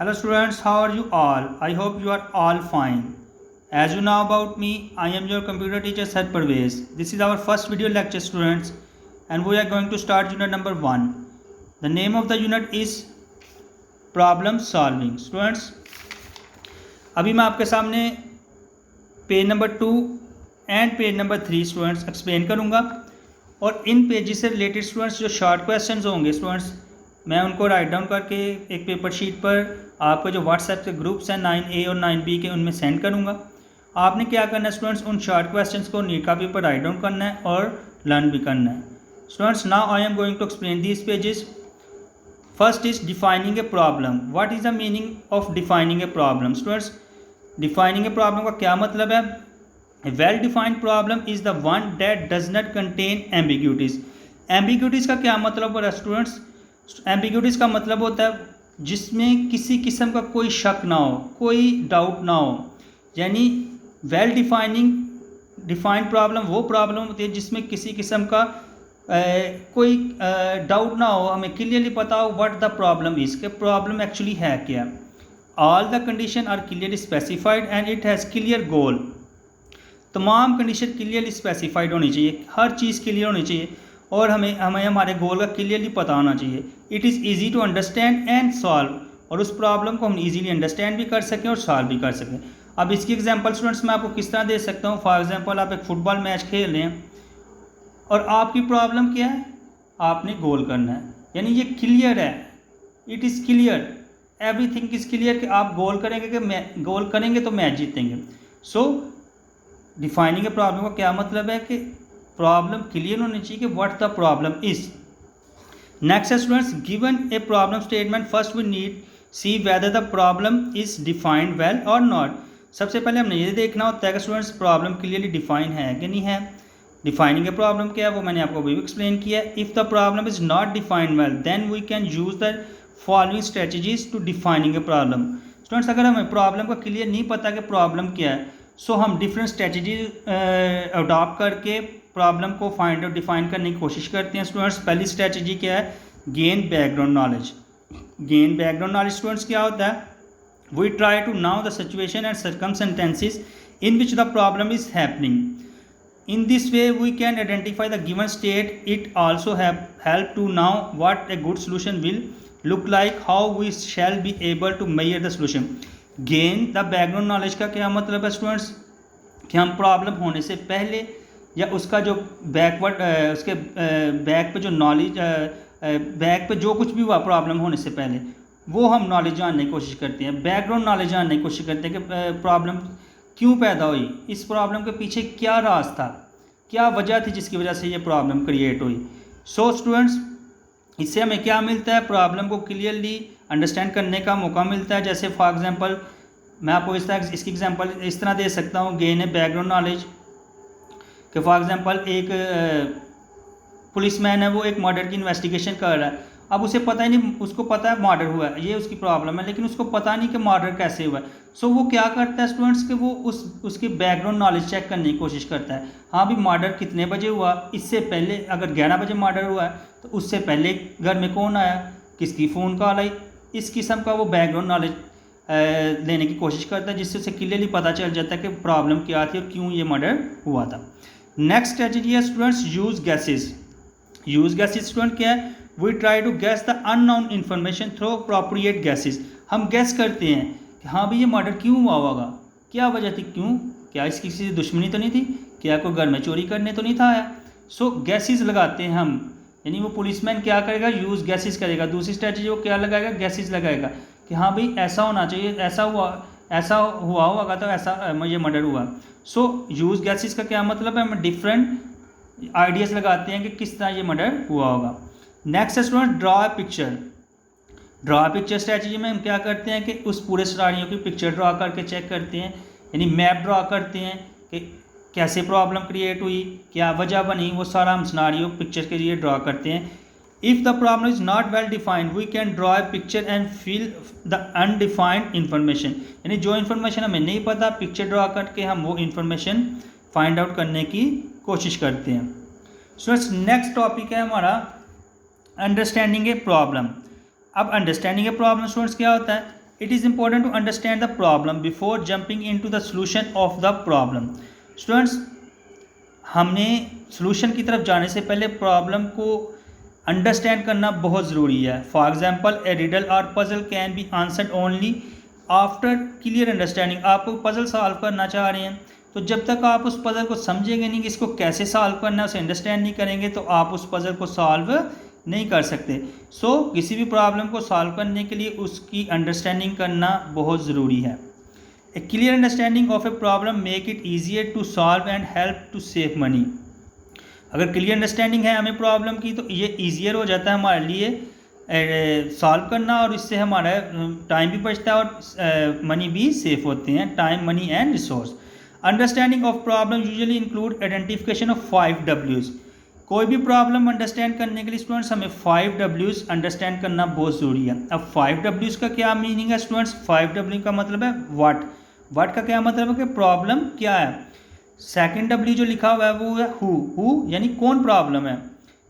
Hello students, how are you all? I hope you are all fine. As you know about me, I am your computer teacher Sir Parvez. This is our first video lecture students and we are going to start unit number 1. The name of the unit is problem solving. Students, अभी मैं आपके सामने page number 2 and page number 3 students explain करूँगा और इन pages से related students जो short questions होंगे students मैं उनको राइट डाउन करके एक पेपर शीट पर आपको जो व्हाट्सएप के ग्रुप्स हैं 9A और 9B के उनमें सेंड करूँगा। आपने क्या करना है स्टूडेंट्स, उन शॉर्ट क्वेश्चंस को नीट कॉपी पर राइट डाउन करना है और लर्न भी करना है। Students, now I am going to explain these pages. First is defining a problem. What is the meaning of defining a problem? Students, defining a problem का क्या मतलब है? A well-defined problem is the one that does not contain ambiguities. Ambiguities का क्या मतलब हो रहा है स्टूडेंट्स? Ambiguities का मतलब होता है जिसमें किसी किस्म का कोई शक ना हो, कोई डाउट ना हो। यानी वेल डिफाइंड प्रॉब्लम वो प्रॉब्लम होती है जिसमें किसी किस्म का कोई डाउट ना हो, हमें क्लियरली पता हो व्हाट द प्रॉब्लम इज, के प्रॉब्लम एक्चुअली है क्या। All the condition are clearly specified and it has clear goal. तमाम कंडीशन क्लियरली स्पेसिफाइड होनी चाहिए, हर चीज़ क्लियर होनी चाहिए और हमें हमारे गोल का क्लियरली पता होना चाहिए। It is easy to understand and solve, और उस प्रॉब्लम को हम ईजीली अंडरस्टैंड भी कर सकें और सॉल्व भी कर सकें। अब इसकी एग्जांपल स्टूडेंट्स मैं आपको किस तरह दे सकता हूँ। फॉर एग्जांपल आप एक फुटबॉल मैच खेल रहे हैं और आपकी प्रॉब्लम क्या है, आपने गोल करना है, यानी ये क्लियर है, it is clear, everything is clear कि आप गोल करेंगे तो मैच जीतेंगे। सो डिफाइनिंग ए प्रॉब्लम का क्या मतलब है कि प्रॉब्लम क्लियर होनी चाहिए कि what the problem is. Next है students, given a problem statement first we need see whether the problem is defined well और नॉट। सबसे पहले हमने ये देखना होता है कि स्टूडेंट्स प्रॉब्लम क्लियरली डिफाइन है कि नहीं है। डिफाइनिंग ए प्रॉब्लम क्या है वो मैंने आपको अभी एक्सप्लेन किया है। If the problem is not defined well then we can use the following strategies to defining a problem. Students, अगर हमें प्रॉब्लम का क्लियर नहीं पता कि प्रॉब्लम क्या है, सो हम डिफरेंट स्ट्रेटजी अडॉप्ट करके प्रॉब्लम को फाइंड आउट डिफाइन करने की कोशिश करते हैं। स्टूडेंट्स, पहली स्ट्रेटजी क्या है? Gain background knowledge. Gain background knowledge students क्या होता है? We try to now the situation and circumstances in which the problem is happening. In this way we can identify the given state. It also help to now what a good solution will look like, how we shall be able to measure the solution. Gain the background knowledge का क्या मतलब है students, कि हम problem होने से पहले या उसका जो उसके बैक पे जो नॉलेज बैक पे जो कुछ भी हुआ प्रॉब्लम होने से पहले वो हम नॉलेज जानने की कोशिश करते हैं, बैकग्राउंड नॉलेज जानने की कोशिश करते हैं कि प्रॉब्लम क्यों पैदा हुई, इस प्रॉब्लम के पीछे क्या राज था, क्या वजह थी जिसकी वजह से ये प्रॉब्लम क्रिएट हुई। सो स्टूडेंट्स, इससे हमें क्या मिलता है? प्रॉब्लम को क्लियरली अंडरस्टैंड करने का मौका मिलता है। जैसे फॉर एग्जांपल मैं आपको इसकी एग्जांपल इस तरह दे सकता हूँ, गेन है बैकग्राउंड नॉलेज कि फॉर एग्जांपल एक पुलिसमैन है, वो एक मर्डर की इन्वेस्टिगेशन कर रहा है। अब उसे पता ही नहीं, उसको पता है मर्डर हुआ है, ये उसकी प्रॉब्लम है, लेकिन उसको पता नहीं कि मर्डर कैसे हुआ है। सो वो क्या करता है स्टूडेंट्स कि वो उसकी बैकग्राउंड नॉलेज चेक करने की कोशिश करता है। हाँ भी मर्डर कितने बजे हुआ, इससे पहले अगर 11 बजे मर्डर हुआ है तो उससे पहले घर में कौन आया, किसकी फ़ोन कॉल आई, इस किस्म का वो बैकग्राउंड नॉलेज लेने की कोशिश करता है, जिससे उसे क्लियरली पता चल जाता है कि प्रॉब्लम क्या थी और क्यों ये मर्डर हुआ था। नेक्स्ट स्ट्रेटजी है students, use guesses. Use guesses student क्या है? We try to guess the unknown information through appropriate guesses. हम गैस करते हैं कि हाँ भाई ये मर्डर क्यों हुआ होगा, क्या वजह थी, क्यों, क्या इसकी किसी से दुश्मनी तो नहीं थी, क्या कोई घर में चोरी करने तो नहीं था आया। सो गैसेस लगाते हैं हम, यानी वो पुलिसमैन क्या करेगा, यूज़ गैसेस करेगा। दूसरी स्ट्रेटजी वो क्या लगाएगा, गैसेस लगाएगा कि हाँ भाई ऐसा होना चाहिए, ऐसा हुआ होगा तो ऐसा ये मर्डर हुआ। सो यूज़ गैसेस का क्या मतलब है? हम डिफरेंट आइडियाज़ लगाते हैं कि किस तरह ये मर्डर हुआ होगा। Next student, draw a picture. Draw a picture strategy में हम क्या करते हैं कि उस पूरे सिनारियो की पिक्चर ड्रॉ करके चेक करते हैं, यानी मैप ड्रॉ करते हैं कि कैसे प्रॉब्लम क्रिएट हुई, क्या वजह बनी, वो सारा हम सिनारियो पिक्चर के लिए ड्रॉ करते हैं। If the problem is not well defined we can draw a picture and fill the undefined information, यानी जो इन्फॉर्मेशन हमें नहीं पता पिक्चर ड्रॉ करके हम वो इन्फॉर्मेशन फाइंड आउट करने की कोशिश करते हैं। सो नेक्स्ट टॉपिक है हमारा अंडरस्टैंडिंग ए प्रॉब्लम। अब अंडरस्टैंडिंग ए प्रॉब्लम स्टूडेंट्स क्या होता है? It is important to understand the problem before jumping into the solution of the problem. Students, हमने solution की तरफ जाने से पहले problem को अंडरस्टैंड करना बहुत ज़रूरी है. फॉर एग्जाम्पल, ए रिडल और puzzle can be answered only after clear understanding. आप कोई पजल सॉल्व करना चाह रहे हैं, तो जब तक आप उस पजल को समझेंगे नहीं कि इसको कैसे सॉल्व करना है, उसे अंडरस्टैंड नहीं करेंगे, तो आप उस पजल को सॉल्व नहीं कर सकते. सो किसी भी प्रॉब्लम को सॉल्व करने के लिए उसकी अंडरस्टैंडिंग करना बहुत ज़रूरी है. A clear understanding of a problem make it easier to solve and help to save money. अगर क्लियर अंडरस्टैंडिंग है हमें प्रॉब्लम की, तो ये ईजियर हो जाता है हमारे लिए सॉल्व करना, और इससे हमारा टाइम भी बचता है और मनी भी सेफ होते हैं. Time, money and resource. Understanding of problem usually include identification of 5 W's. कोई भी प्रॉब्लम अंडरस्टैंड करने के लिए स्टूडेंट्स हमें 5 W's अंडरस्टैंड करना बहुत ज़रूरी है. अब 5 W's का क्या मीनिंग है स्टूडेंट्स? 5 W का मतलब है व्हाट का क्या मतलब है कि प्रॉब्लम क्या है. सेकंड W जो लिखा हुआ है वो है हु यानी कौन प्रॉब्लम है.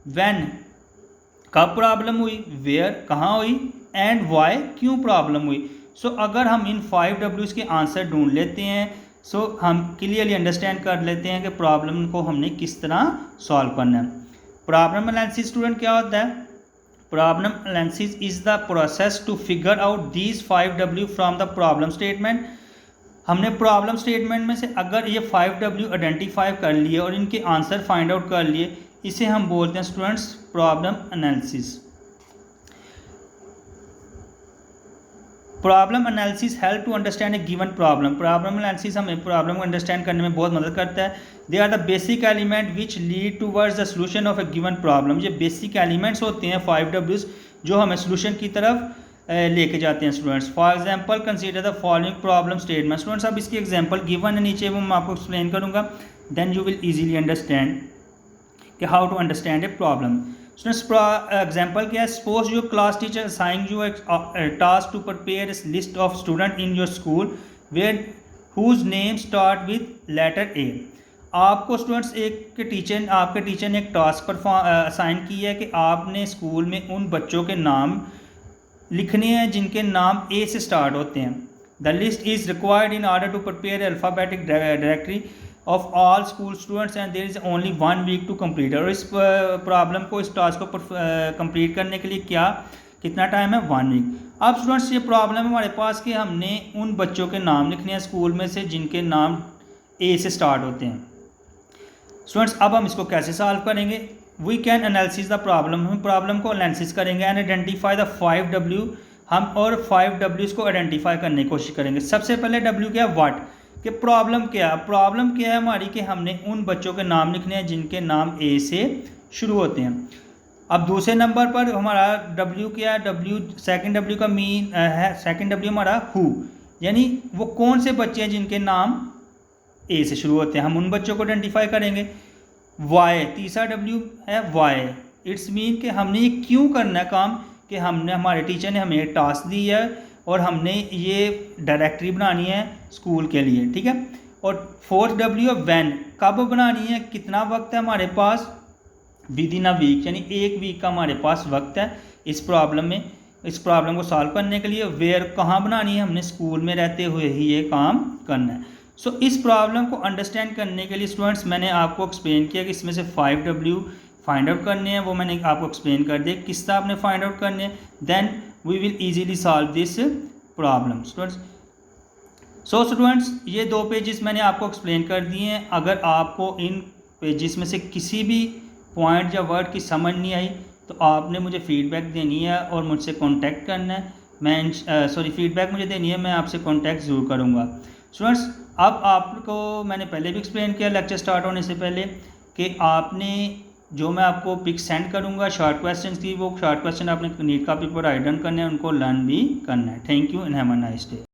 व्हेन कब प्रॉब्लम हुई, वेयर कहाँ हुई, एंड वाई क्यों प्रॉब्लम हुई. सो अगर हम इन 5 W's के आंसर ढूंढ लेते हैं, सो हम क्लियरली अंडरस्टैंड कर लेते हैं कि प्रॉब्लम को हमने किस तरह सॉल्व करना है. प्रॉब्लम एनालिसिस स्टूडेंट क्या होता है? Problem analysis is the process to figure out these 5 W from the problem statement. हमने प्रॉब्लम स्टेटमेंट में से अगर ये 5 W आइडेंटिफाई कर लिए और इनके आंसर फाइंड आउट कर लिए, इसे हम बोलते हैं students problem analysis. Problem analysis help to understand a given problem. Problem analysis हमें प्रॉब्लम को अंडरस्टैंड करने में बहुत मदद करता है. They are the basic element which lead towards the solution of a given problem. ये बेसिक एलिमेंट्स होते हैं 5 W's जो हमें सोल्यूशन की तरफ लेके जाते हैं students. For example, consider the following problem statement. Students अब इसकी एग्जाम्पल गिवन है नीचे, वो मैं आपको एक्सप्लेन करूँगा. Then you will easily understand कि how to understand a problem. Students example क्या है? Suppose your class teacher assign you task to prepare a list of student in your school where whose name start with letter A. आपको students आपके teacher ने एक task पर assign किया है कि आपने स्कूल में उन बच्चों के नाम लिखने हैं जिनके नाम ए से स्टार्ट होते हैं. The list is required in order to prepare alphabetic directory of all school students and there is only 1 week to complete. और इस प्रॉब्लम को, इस टास्क को कंप्लीट करने के लिए कितना टाइम है? 1 वीक. अब स्टूडेंट्स ये प्रॉब्लम है हमारे पास कि हमने उन बच्चों के नाम लिखने हैं स्कूल में से जिनके नाम ए से स्टार्ट होते हैं. स्टूडेंट्स अब हम इसको कैसे सॉल्व करेंगे? We can analysis the problem. हम प्रॉब्लम को एनालिसिस करेंगे एंड आइडेंटिफाई द 5 W. हम और 5 W's को आइडेंटिफाई करने की कोशिश करेंगे. सबसे पहले W क्या है? व्हाट. कि प्रॉब्लम क्या है हमारी कि हमने उन बच्चों के नाम लिखने हैं जिनके नाम ए से शुरू होते हैं. अब दूसरे नंबर पर हमारा W क्या है? सेकंड W का मीन है, सेकंड W हमारा हु, यानी वो कौन से बच्चे हैं जिनके नाम ए से शुरू होते हैं. हम उन बच्चों को आइडेंटिफाई करेंगे. वाई, तीसरा W है वाई. इट्स मीन कि हमने ये क्यों करना है काम, कि हमारे टीचर ने हमें टास्क दी है और हमने ये डायरेक्टरी बनानी है स्कूल के लिए. ठीक है. और फोर्थ W है व्हेन. कब बनानी है, कितना वक्त है हमारे पास? विद इन अ वीक, यानी 1 वीक का हमारे पास वक्त है इस प्रॉब्लम को सॉल्व करने के लिए. वेयर कहाँ बनानी है? हमने स्कूल में रहते हुए ही ये काम करना है. सो इस प्रॉब्लम को अंडरस्टैंड करने के लिए स्टूडेंट्स मैंने आपको एक्सप्लेन किया कि इसमें से 5 W फाइंड आउट करने हैं. वो मैंने आपको एक्सप्लेन कर दिया किस तरह आपने फाइंड आउट करने हैं. Then we will easily solve this problem students. So students ये 2 पेजेस मैंने आपको एक्सप्लेन कर दिए हैं. अगर आपको इन पेजेस में से किसी भी पॉइंट या वर्ड की समझ नहीं आई तो आपने मुझे फीडबैक देनी है और मुझसे कांटेक्ट करना है. फीडबैक मुझे देनी है, मैं आपसे कांटेक्ट ज़रूर करूँगा. स्टूडेंट्स अब आपको मैंने पहले भी एक्सप्लेन किया लेक्चर स्टार्ट होने से पहले कि आपने जो मैं आपको पिक सेंड करूँगा शॉर्ट क्वेश्चन की, वो शॉर्ट क्वेश्चन आपने नीट कॉपी पर राइट डाउन करने हैं, उनको लर्न भी करना है. Thank you and have a nice day.